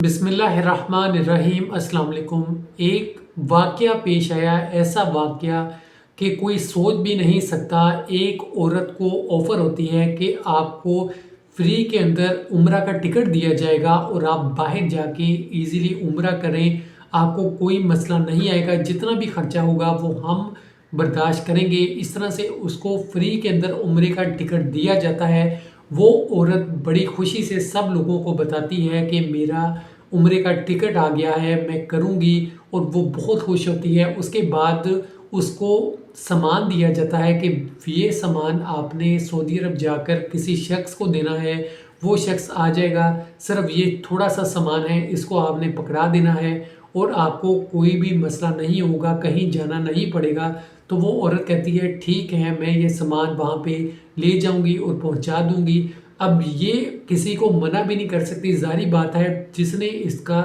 बिस्मिल्लाहिर्रहमानिर्रहीम। अस्सलाम वालेकुम। एक वाक़या पेश आया, ऐसा वाक़या कि कोई सोच भी नहीं सकता। एक औरत को ऑफ़र होती है कि आपको फ्री के अंदर उम्रा का टिकट दिया जाएगा और आप बाहर जाके इजीली उम्रा करें, आपको कोई मसला नहीं आएगा, जितना भी खर्चा होगा वो हम बर्दाश्त करेंगे। इस तरह से उसको फ्री के अंदर उम्रे का टिकट दिया जाता है। वो औरत बड़ी खुशी से सब लोगों को बताती है कि मेरा उम्रे का टिकट आ गया है, मैं करूँगी, और वो बहुत खुश होती है। उसके बाद उसको सामान दिया जाता है कि ये सामान आपने सऊदी अरब जाकर किसी शख्स को देना है, वो शख्स आ जाएगा, सिर्फ ये थोड़ा सा सामान है, इसको आपने पकड़ा देना है और आपको कोई भी मसला नहीं होगा, कहीं जाना नहीं पड़ेगा। तो वो औरत कहती है ठीक है, मैं ये सामान वहाँ पे ले जाऊँगी और पहुँचा दूँगी। अब ये किसी को मना भी नहीं कर सकती, ज़ाहिर बात है, जिसने इसका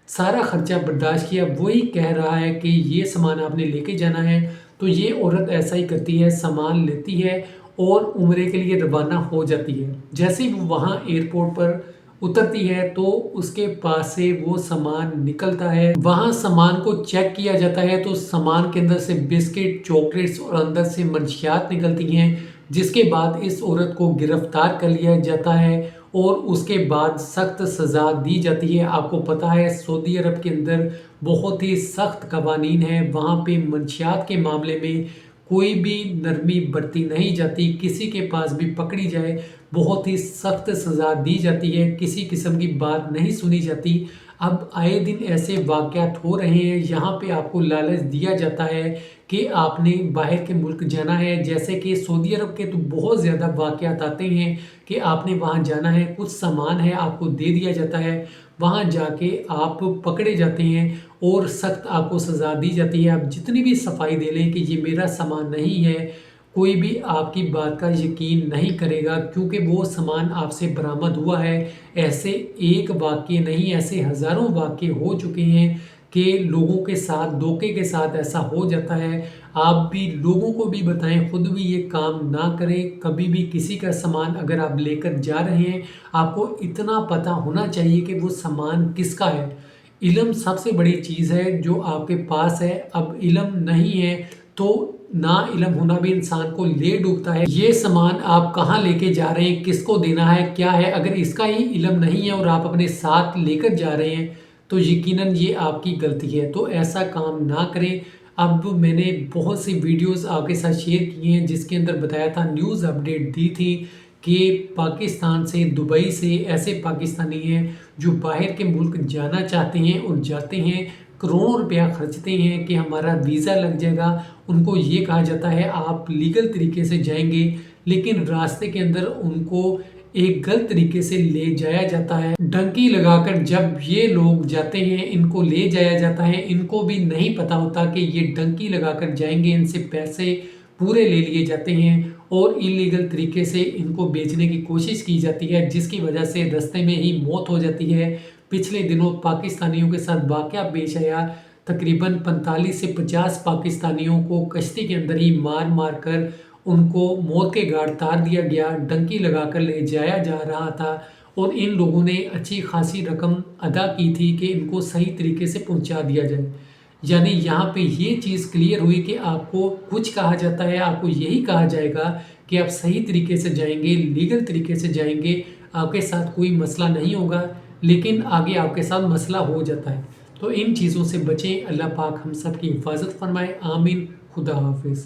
सारा खर्चा बर्दाश्त किया वही कह रहा है कि ये सामान आपने लेके जाना है। तो ये औरत ऐसा ही करती है, सामान लेती है और उम्रे के लिए रवाना हो जाती है। जैसे ही वो वहाँ एयरपोर्ट पर उतरती है तो उसके पास से वो सामान निकलता है। वहाँ सामान को चेक किया जाता है तो सामान के अंदर से बिस्किट, चॉकलेट्स और अंदर से मंशियात निकलती हैं, जिसके बाद इस औरत को गिरफ्तार कर लिया जाता है और उसके बाद सख्त सज़ा दी जाती है। आपको पता है सऊदी अरब के अंदर बहुत ही सख्त कवानीन है, वहाँ पे मंशियात के मामले में कोई भी नरमी बरती नहीं जाती। किसी के पास भी पकड़ी जाए बहुत ही सख्त सज़ा दी जाती है, किसी किस्म की बात नहीं सुनी जाती। अब आए दिन ऐसे वाक़यात हो रहे हैं, यहाँ पे आपको लालच दिया जाता है कि आपने बाहर के मुल्क जाना है। जैसे कि सऊदी अरब के तो बहुत ज़्यादा वाक़यात आते हैं कि आपने वहाँ जाना है, कुछ सामान है आपको दे दिया जाता है, वहाँ जाके आप पकड़े जाते हैं और सख्त आपको सज़ा दी जाती है। आप जितनी भी सफाई दे लें कि ये मेरा सामान नहीं है, कोई भी आपकी बात का यकीन नहीं करेगा, क्योंकि वो सामान आपसे बरामद हुआ है। ऐसे एक वाक़ये नहीं, ऐसे हज़ारों वाक़ये हो चुके हैं कि लोगों के साथ धोखे के साथ ऐसा हो जाता है। आप भी लोगों को भी बताएं, खुद भी ये काम ना करें। कभी भी किसी का सामान अगर आप लेकर जा रहे हैं, आपको इतना पता होना चाहिए कि वो सामान किसका है। इल्म सबसे बड़ी चीज़ है जो आपके पास है। अब इल्म नहीं है तो ना इल्म होना भी इंसान को ले डूबता है। ये सामान आप कहाँ लेके जा रहे हैं, किसको देना है, क्या है, अगर इसका ही इल्म नहीं है और आप अपने साथ लेकर जा रहे हैं तो यकीनन ये आपकी गलती है। तो ऐसा काम ना करें। अब मैंने बहुत सी वीडियोस आपके साथ शेयर की हैं जिसके अंदर बताया था, न्यूज़ अपडेट दी थी कि पाकिस्तान से, दुबई से ऐसे पाकिस्तानी हैं जो बाहर के मुल्क जाना चाहते हैं और जाते हैं, करोड़ों रुपया खर्चते हैं कि हमारा वीज़ा लग जाएगा। उनको ये कहा जाता है आप लीगल तरीके से जाएंगे, लेकिन रास्ते के अंदर उनको एक गलत तरीके से ले जाया जाता है। डंकी लगाकर जब ये लोग जाते हैं, इनको ले जाया जाता है, इनको भी नहीं पता होता कि ये डंकी लगाकर जाएंगे, इनसे पैसे पूरे ले लिए जाते हैं और इलीगल तरीके से इनको बेचने की कोशिश की जाती है, जिसकी वजह से रास्ते में ही मौत हो जाती है। पिछले दिनों पाकिस्तानियों के साथ वाक़या पेश आया, तकरीबन 45 से 50 पाकिस्तानियों को कश्ती के अंदर ही मार मार कर उनको मौत के घाट उतार दिया गया, डंकी लगाकर ले जाया जा रहा था और इन लोगों ने अच्छी खासी रकम अदा की थी कि इनको सही तरीके से पहुंचा दिया जाए। यानी यहाँ पे ये चीज़ क्लियर हुई कि आपको कुछ कहा जाता है, आपको यही कहा जाएगा कि आप सही तरीके से जाएंगे, लीगल तरीके से जाएंगे, आपके साथ कोई मसला नहीं होगा, लेकिन आगे आपके साथ मसला हो जाता है। तो इन चीज़ों से बचें। अल्लाह पाक हम सब की हिफाजत फरमाए। आमीन। खुदा हाफिज़।